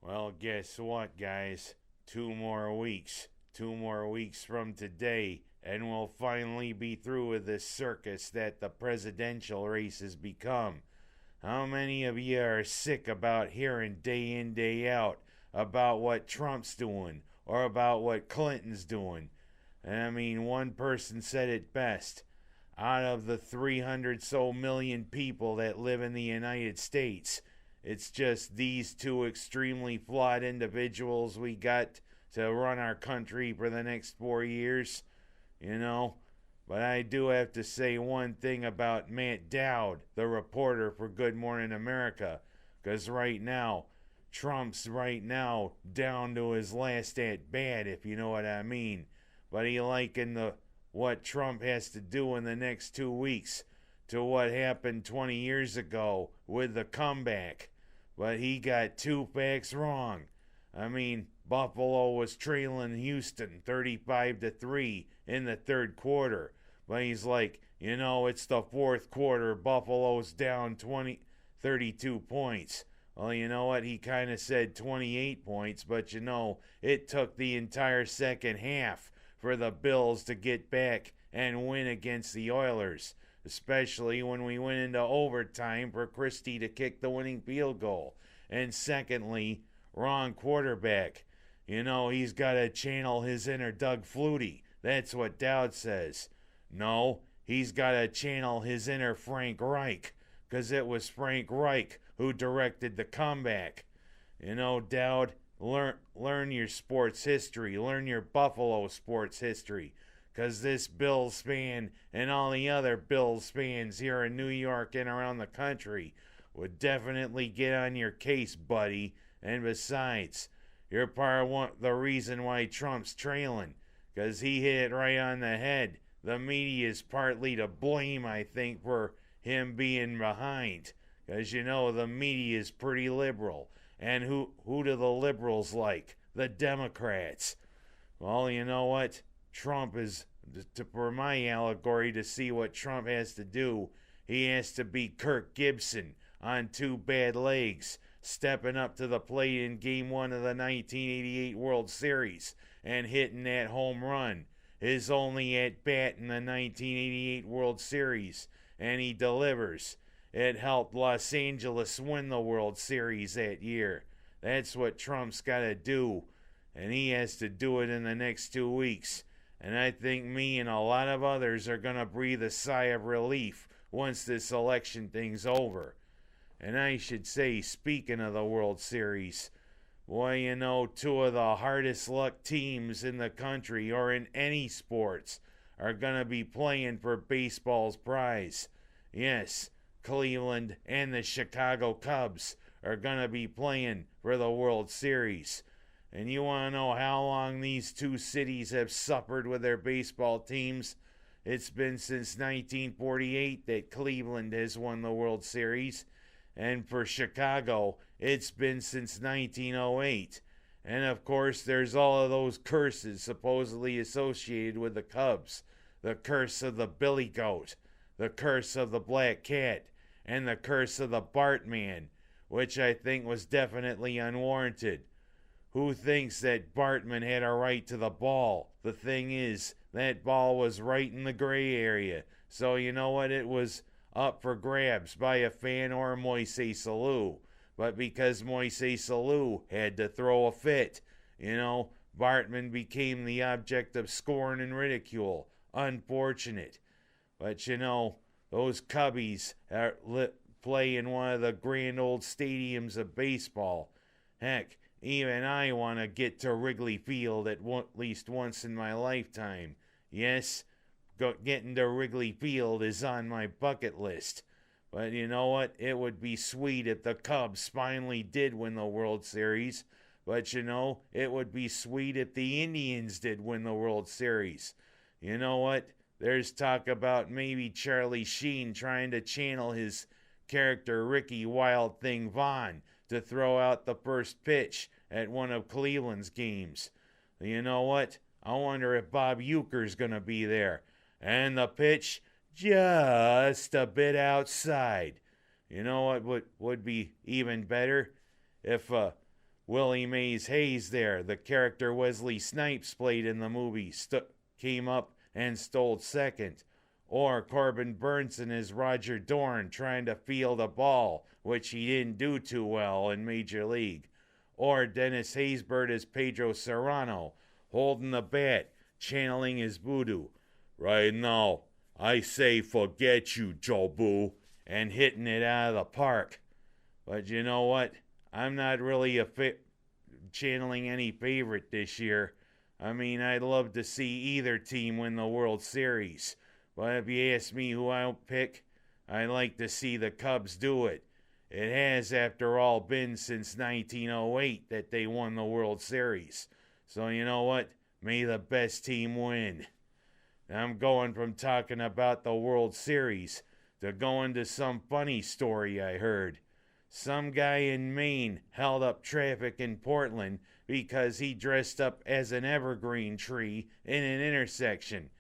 Well, guess what, guys? 2 more weeks. 2 more weeks from today, and we'll finally be through with this circus that the presidential race has become. How many of you are sick about hearing day in, day out about what Trump's doing or about what Clinton's doing? And I mean, one person said it best. Out of the 300 so million people that live in the United States, it's just these two extremely flawed individuals we got to run our country for the next 4 years, you know. But I do have to say one thing about Matt Dowd, the reporter for Good Morning America, because right now, Trump's right now down to his last at bat, if you know what I mean. But he likened what Trump has to do in the next 2 weeks to what happened 20 years ago with the comeback. But he got two facts wrong. I mean, Buffalo was trailing Houston 35-3 in the third quarter. But he's like, it's the fourth quarter. Buffalo's down 32 points. Well, you know what? He kind of said 28 points, but it took the entire second half for the Bills to get back and win against the Oilers, especially when we went into overtime for Christie to kick the winning field goal. And secondly, wrong quarterback. He's got to channel his inner Doug Flutie. That's what Dowd says. No, he's got to channel his inner Frank Reich, because it was Frank Reich who directed the comeback. Dowd, learn your sports history. Learn your Buffalo sports history. Because this Bills fan and all the other Bills fans here in New York and around the country would definitely get on your case, buddy. And besides, you're part of the reason why Trump's trailing. Because he hit it right on the head. The media is partly to blame, I think, for him being behind. Because, the media is pretty liberal. And who do the liberals like? The Democrats. Well, you know what? Trump is, for my allegory, to see what Trump has to do, he has to be Kirk Gibson on two bad legs, stepping up to the plate in Game 1 of the 1988 World Series and hitting that home run. His only at-bat in the 1988 World Series, and he delivers. It helped Los Angeles win the World Series that year. That's what Trump's got to do, and he has to do it in the next 2 weeks. And I think me and a lot of others are going to breathe a sigh of relief once this election thing's over. And I should say, speaking of the World Series, boy, two of the hardest luck teams in the country or in any sports are going to be playing for baseball's prize. Yes, Cleveland and the Chicago Cubs are going to be playing for the World Series. And you want to know how long these two cities have suffered with their baseball teams? It's been since 1948 that Cleveland has won the World Series. And for Chicago, it's been since 1908. And of course, there's all of those curses supposedly associated with the Cubs. The curse of the Billy Goat, the curse of the Black Cat, and the curse of the Bartman, which I think was definitely unwarranted. Who thinks that Bartman had a right to the ball? The thing is, that ball was right in the gray area. So you know what? It was up for grabs by a fan or Moises Alou. But because Moises Alou had to throw a fit, Bartman became the object of scorn and ridicule. Unfortunate. But those Cubbies play in one of the grand old stadiums of baseball. Heck, even I want to get to Wrigley Field at least once in my lifetime. Yes, getting to Wrigley Field is on my bucket list. But you know what? It would be sweet if the Cubs finally did win the World Series. But it would be sweet if the Indians did win the World Series. You know what? There's talk about maybe Charlie Sheen trying to channel his character Ricky Wild Thing Vaughn to throw out the first pitch at one of Cleveland's games. You know what? I wonder if Bob Uecker's going to be there. And the pitch, just a bit outside. You know what would be even better? If Willie Mays Hayes there, the character Wesley Snipes played in the movie, came up and stole second. Or Corbin Burnson as Roger Dorn trying to field a ball, which he didn't do too well in Major League. Or Dennis Haysbert as Pedro Serrano, holding the bat, channeling his voodoo. Right now, I say forget you, Jobu, and hitting it out of the park. But you know what? I'm not really channeling any favorite this year. I mean, I'd love to see either team win the World Series. But if you ask me who I'll pick, I'd like to see the Cubs do it. It has, after all, been since 1908 that they won the World Series. So you know what? May the best team win. I'm going from talking about the World Series to going to some funny story I heard. Some guy in Maine held up traffic in Portland because he dressed up as an evergreen tree in an intersection.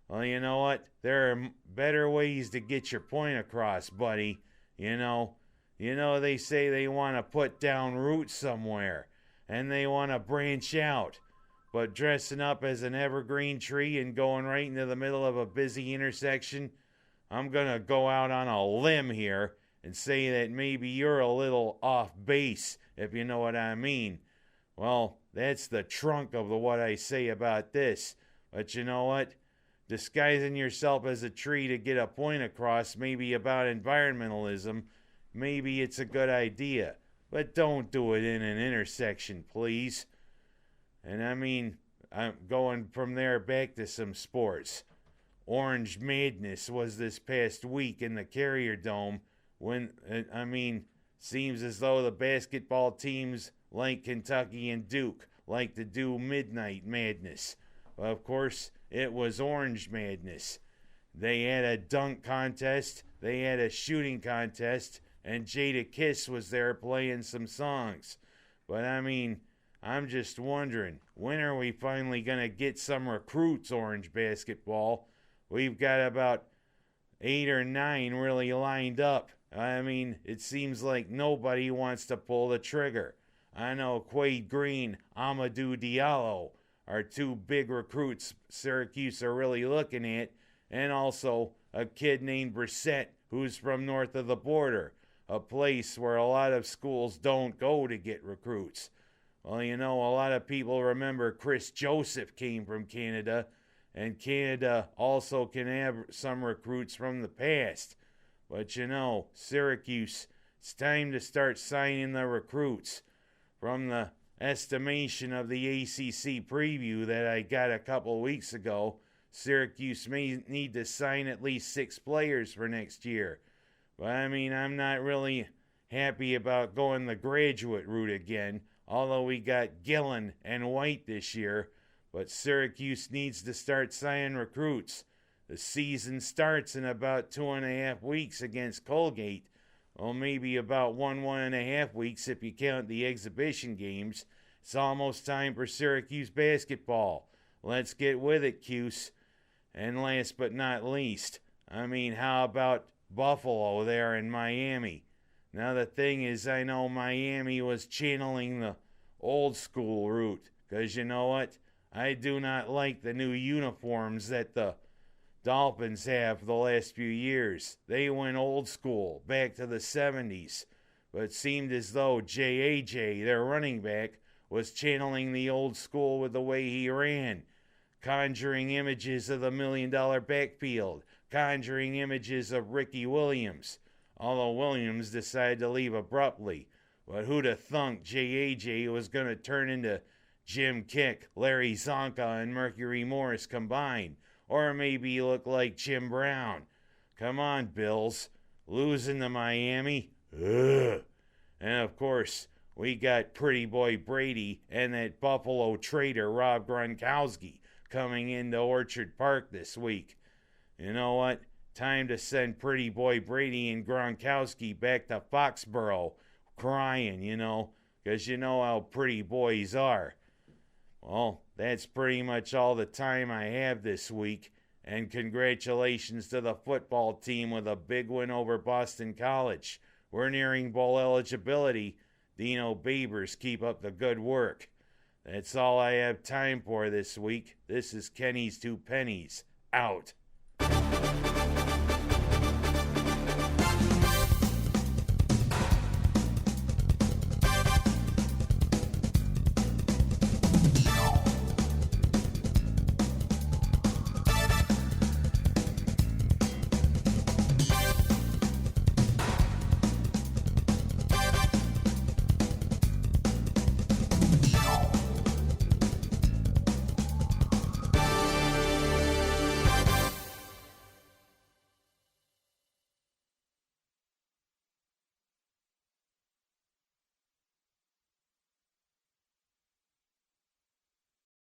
Well, you know what? There are better ways to get your point across, buddy. You know, they say they want to put down roots somewhere, and they want to branch out. But dressing up as an evergreen tree and going right into the middle of a busy intersection, I'm going to go out on a limb here and say that maybe you're a little off base, if you know what I mean. Well, that's the trunk of what I say about this. But you know what? Disguising yourself as a tree to get a point across, maybe about environmentalism, maybe it's a good idea. But don't do it in an intersection, please. And I mean, I'm going from there back to some sports. Orange Madness was this past week in the Carrier Dome when, seems as though the basketball teams like Kentucky and Duke like to do Midnight Madness. Of course, it was Orange Madness. They had a dunk contest, they had a shooting contest, and Jada Kiss was there playing some songs. But I'm just wondering, when are we finally going to get some recruits, Orange basketball? We've got about 8 or 9 really lined up. It seems like nobody wants to pull the trigger. I know Quade Green, Amadou Diallo are 2 big recruits Syracuse are really looking at, and also a kid named Brissett who's from north of the border, a place where a lot of schools don't go to get recruits. Well, a lot of people remember Chris Joseph came from Canada, and Canada also can have some recruits from the past. But Syracuse, it's time to start signing the recruits. From the estimation of the ACC preview that I got a couple weeks ago, Syracuse may need to sign at least 6 players for next year. But I'm not really happy about going the graduate route again, although we got Gillen and White this year. But Syracuse needs to start signing recruits. The season starts in about 2.5 weeks against Colgate. Well, maybe about 1.5 weeks if you count the exhibition games. It's almost time for Syracuse basketball. Let's get with it, Cuse. And last but not least, how about Buffalo there in Miami? Now the thing is, I know Miami was channeling the old school route. Because you know what? I do not like the new uniforms that the Dolphins have the last few years. They went old school, back to the 70s. But it seemed as though J.A.J., their running back, was channeling the old school with the way he ran, conjuring images of the $1 million backfield, conjuring images of Ricky Williams, although Williams decided to leave abruptly. But who'd have thunk J.A.J. was going to turn into Jim Kick, Larry Zonka, and Mercury Morris combined? Or maybe look like Jim Brown. Come on, Bills. Losing to Miami? Ugh. And of course, we got Pretty Boy Brady and that Buffalo traitor Rob Gronkowski coming into Orchard Park this week. You know what? Time to send Pretty Boy Brady and Gronkowski back to Foxborough crying, because you know how pretty boys are. Well, that's pretty much all the time I have this week, and congratulations to the football team with a big win over Boston College. We're nearing bowl eligibility. Dino Babers keep up the good work. That's all I have time for this week. This is Kenny's Two Pennies. Out.